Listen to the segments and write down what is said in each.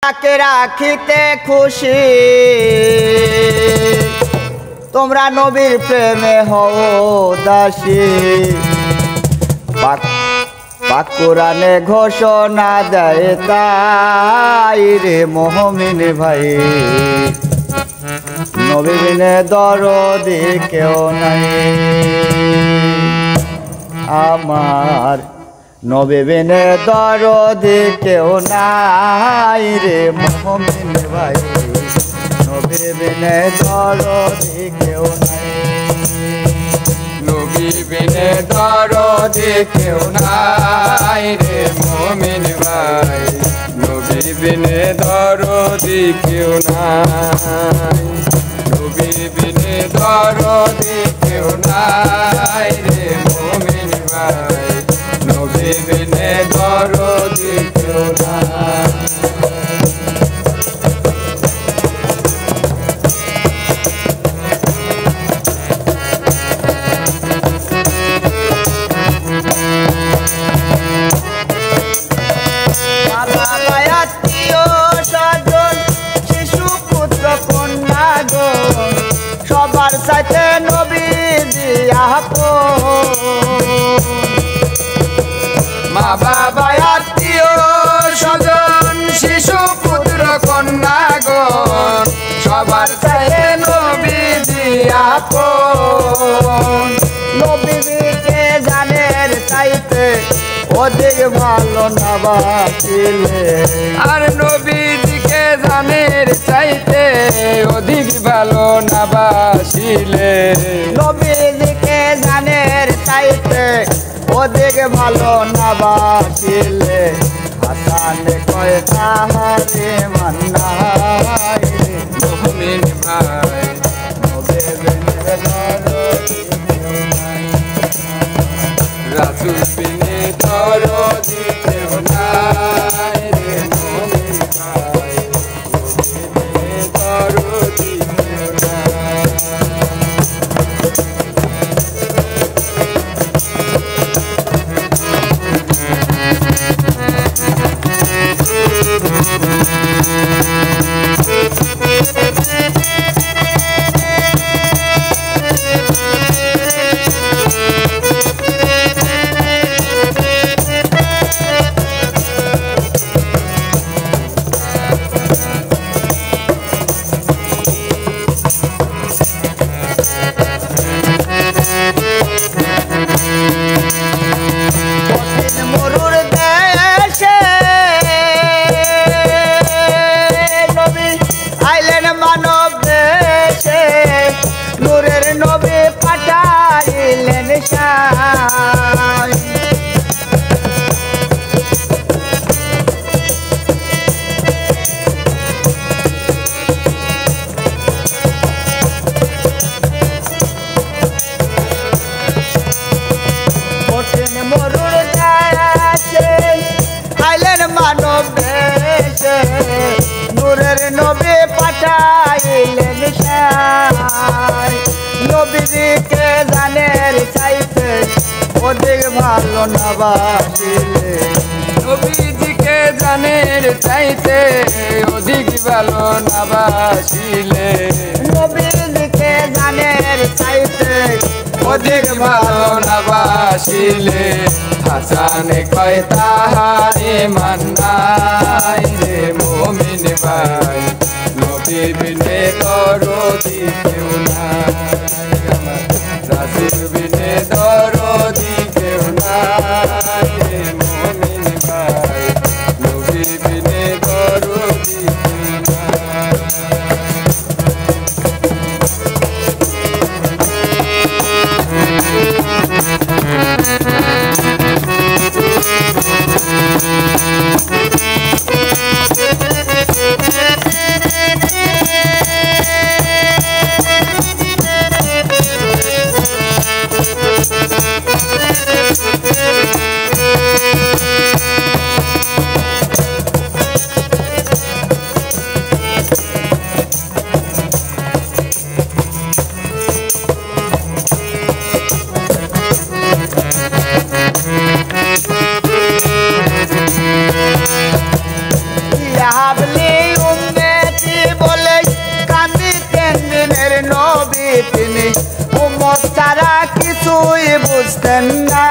তাকে রাখিতে খুশি তোমরা নবীর প্রেমে হও দাসী পাক কোরআনে ঘোষণা দেয় তাই রে মুমিন ভাই নবী বিনে দরদি কেউ নাই আমার নবী বিনে দরদি কেউ নাই রে মুমিন ভাই নবী বিনে দরদি কেউ নাই নবী বিনে দরদি কেউ নাই রে মুমিন ভাই নবী বিনে দরদি কেউ নাই নবী বিনে দরদি কেউ নাই রে মুমিন ভাই নবী বিনে দরদি কেউ নাই সবার সাথে নবী দিয়া মা বাবা আত্মীয় স্বজন শিশু পুত্র কন্যাগণ সবার সাথে নবী দিয়া নবীকে জানের চাইতে অধিক ভালো না বাসিলে আর নবীকে জানের চাইতে অধিক ভালো না বাসিলে নবীকে জানের চাইতে অধিক ভালো না বাসিলে হাসান কয় তাহারে মান্নাই মুমিন ভাই নবী বিনে দরদি কেউ নাই রাসূল বিনে দরদি কেউ নাই রে মুমিন ভাই নবী বিনে দরদি কেউ নাই মরুর দেশে নবী আইলেন মানব দেশে নূরের নবী পাঠাইলেন শাহ মরুর দেশে আইলেন মানব দেশে নূরের নবী পাঠাইলেন শাহ নবীকে জানের চাইতে অধিক ভালো না বাসিলে নবীজিকে জানের চাইতে অধিক ভালো না বাসিলে নবীকে জানের চাইতে অধিক ভালো না বাসিলে হাসান কয় তাহারে মান্নাই রে মুমিন ভাই নবী বিনে দরদি কেউ নাই রাসূল বিনে দরদি কেউ নাই রে মুমিন ভাই নবী বিনে দরদি কেউ নাই উম্মতি বলে কান্দিতেন দিনের নবী তিনি উম্মত ছাড়া কিছুই বুঝতেন না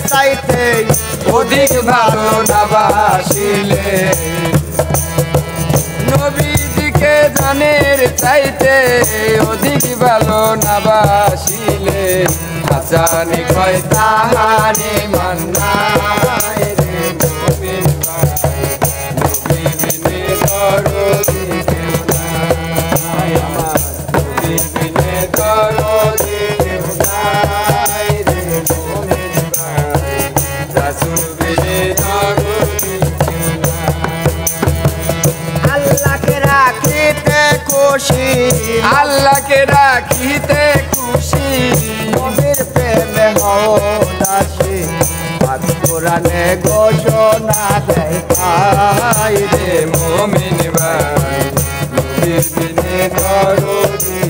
চাইতে অধিক ভালো না বাসিলে নবীজিকে জানের চাইতে অধিক ভালো না বাসিলে হাসানি কয় তাহারে মান্নাই রে মুমিন ভাই নবী বিনে দরদি কেউ নাই আমার নবী বিনে দরদি কেউ নাই রে মুমিন ভাই রাসূল বিনে দরদি কেউ নাই আল্লাহকে রাখিতে খুশি আল্লাহকে রাখিতে খুশি নবীর প্রেমে হও দাসী আর কোরআনে ঘোষণা দেয় ভাই রে মুমিন ভাই নবীর বিনে দরদি